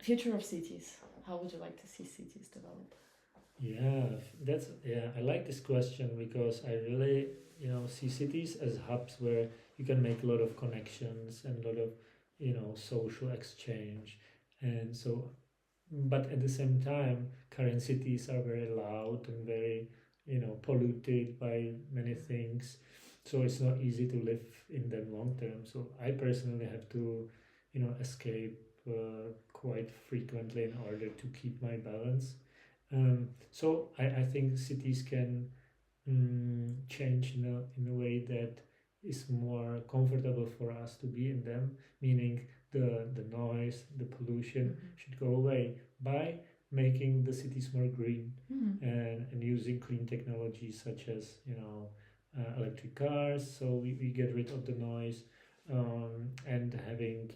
Future of cities. How would you like to see cities develop? I like this question because I really, see cities as hubs where you can make a lot of connections and a lot of, social exchange. And so, but at the same time, current cities are very loud and very, polluted by many things. So it's not easy to live in them long term. So I personally have to, escape quite frequently in order to keep my balance. So I think cities can change in a way that is more comfortable for us to be in them, meaning the noise, the pollution should go away by making the cities more green and using clean technologies such as electric cars, so we get rid of the noise, and having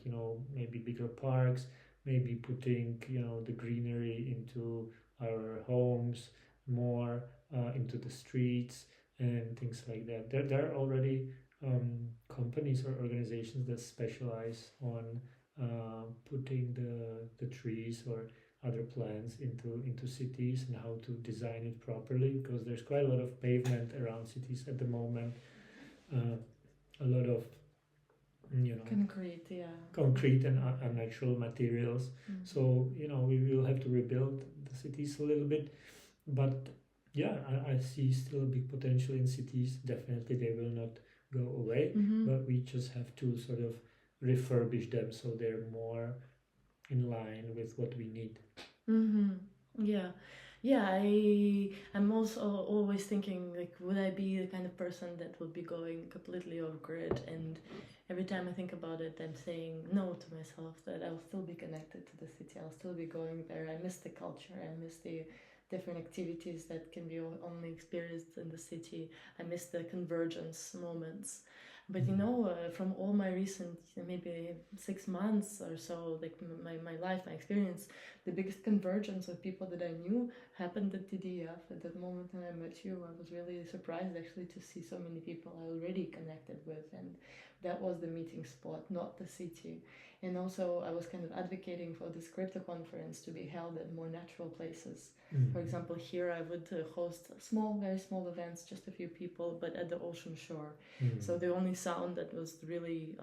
maybe bigger parks, maybe putting the greenery into our homes more, into the streets and things like that. There are already companies or organizations that specialize on putting the trees or other plants into cities and how to design it properly, because there's quite a lot of pavement around cities at the moment, a lot of Concrete, yeah. concrete and unnatural materials. So we will have to rebuild the cities a little bit, but yeah, I see still a big potential in cities. Definitely they will not go away, but we just have to sort of refurbish them so they're more in line with what we need. Yeah. I'm also always thinking, like, would I be the kind of person that would be going completely off grid? And every time I think about it, I'm saying no to myself, that I'll still be connected to the city. I'll still be going there. I miss the culture. I miss the different activities that can be only experienced in the city. I miss the convergence moments. But from all my recent maybe 6 months or so, like my life, my experience, the biggest convergence of people that I knew happened at TDF. At that moment when I met you, I was really surprised actually to see so many people I already connected with, and that was the meeting spot, not the city. And also I was kind of advocating for this crypto conference to be held at more natural places. For example, here I would host very small events, just a few people, but at the ocean shore. So the only sound that was really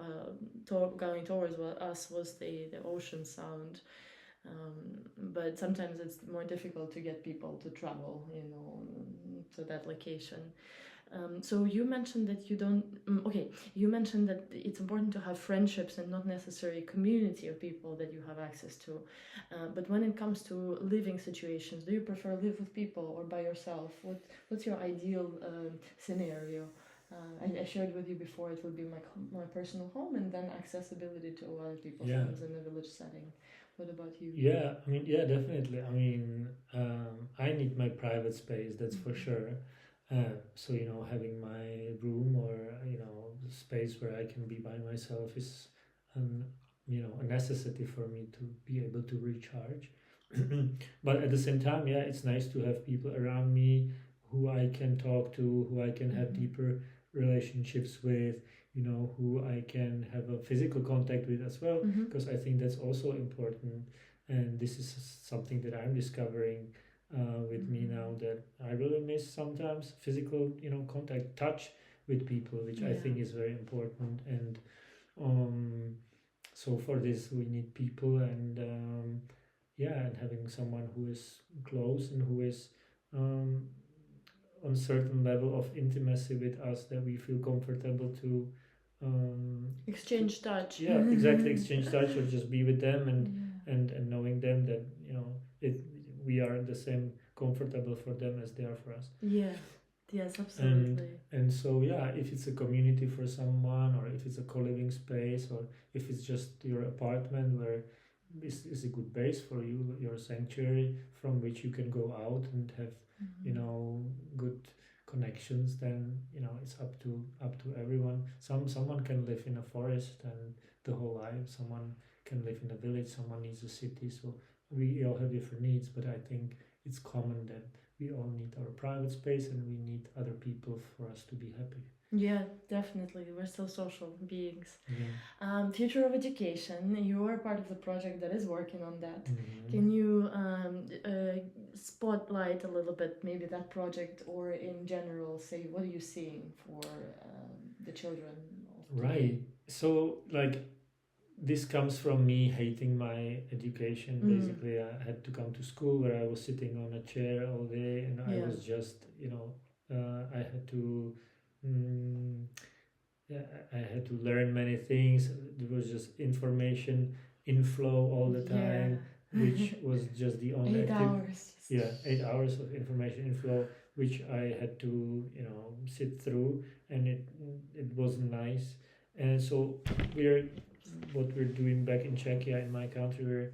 going towards us was the ocean sound. But sometimes it's more difficult to get people to travel, to that location. So you mentioned that you mentioned that it's important to have friendships and not necessarily a community of people that you have access to. But when it comes to living situations, do you prefer live with people or by yourself? What's your ideal scenario? I shared with you before, it would be my personal home and then accessibility to other people's homes in a village setting. What about you? Yeah, definitely. I need my private space, that's for sure. So having my room or space where I can be by myself is a necessity for me to be able to recharge. But at the same time, yeah, it's nice to have people around me who I can talk to, who I can have deeper relationships with, who I can have a physical contact with as well, because I think that's also important. And this is something that I'm discovering with me now, that I really miss sometimes physical, contact, touch with people, which I think is very important. And so for this, we need people, and and having someone who is close and who is on a certain level of intimacy with us, that we feel comfortable to exchange touch. Yeah, exactly, exchange touch, or just be with them, and knowing them, that we are the same comfortable for them as they are for us. Yes, absolutely. And so if it's a community for someone, or if it's a co-living space, or if it's just your apartment where is a good base for you, your sanctuary from which you can go out and have good connections, then it's up to everyone. Someone can live in a forest and the whole life, someone can live in a village, someone needs a city. So we all have different needs, but I think it's common that we all need our private space and we need other people for us to be happy. Yeah, definitely. We're still social beings. Yeah. Future of education. You are part of the project that is working on that. Mhm. Can you spotlight a little bit, maybe that project, or in general, say what are you seeing for the children of today? Right. So, like, this comes from me hating my education. Mm, Basically, I had to come to school where I was sitting on a chair all day, and I yeah. was just, I had to, mm, yeah, I had to learn many things. There was just information inflow all the Yeah. time, which was just the only 8 hours. yeah, 8 hours of information inflow, which I had to, sit through, and it wasn't nice. And so we're what we're doing back in Czechia, in my country, we're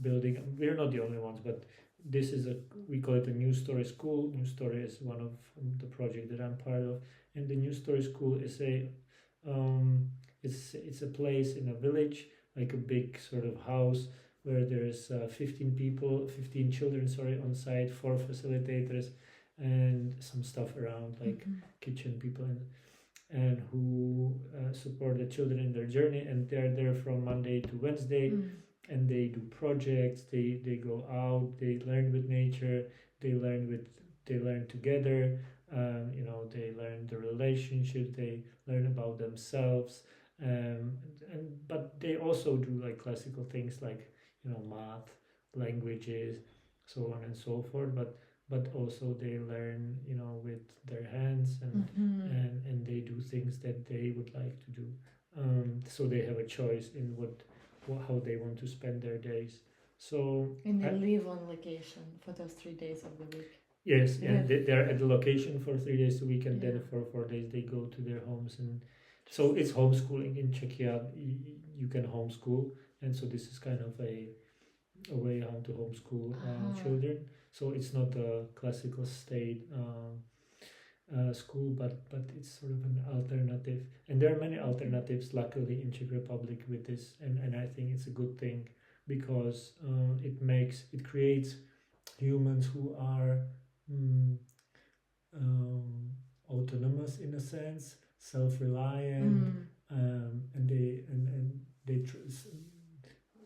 building. We're not the only ones, but this is we call it a new story school. New story is one of the project that I'm part of, and the new story school is um, it's a place in a village, like a big sort of house where there's 15 children, sorry, on site, 4 facilitators, and some stuff around like Mhm. kitchen people and who support the children in their journey, and they're there from Monday to Wednesday, Mm. and they do projects, they go out, they learn with nature, they learn with they learn together, they learn the relationship, they learn about themselves, and but they also do like classical things like math, languages, so on and so forth, but also they learn with their hands, Mhm. and they do things that they would like to do, so they have a choice in how they want to spend their days. So And they I, live on location for those 3 days of the week. yes, They yeah, have, they're at the location for 3 days a week, and yeah. then for 4 days they go to their homes, and so Interesting. it's homeschooling in Czechia. You can homeschool, and so this is kind of a way how to homeschool Ah. children. So it's not a classical state school, but it's sort of an alternative. And there are many alternatives, luckily, in Czech Republic with this, and I think it's a good thing because it creates humans who are mm, um, autonomous in a sense, self-reliant, Mm. and they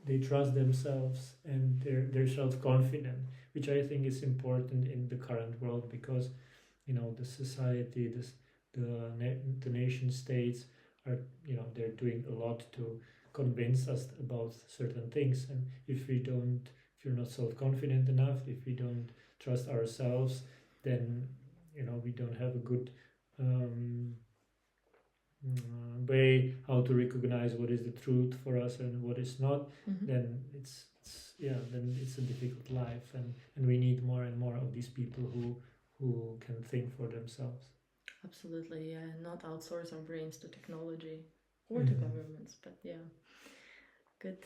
they trust themselves, and they're self-confident, which I think is important in the current world because the society, the nation states are they're doing a lot to convince us about certain things, and if you're not self-confident enough, if we don't trust ourselves, then we don't have a good um, way how to recognize what is the truth for us and what is not. Mhm. Then then it's a difficult life, and we need more and more of these people who can think for themselves. Absolutely, yeah. Not outsource our brains to technology or to Mhm. governments, but yeah, good.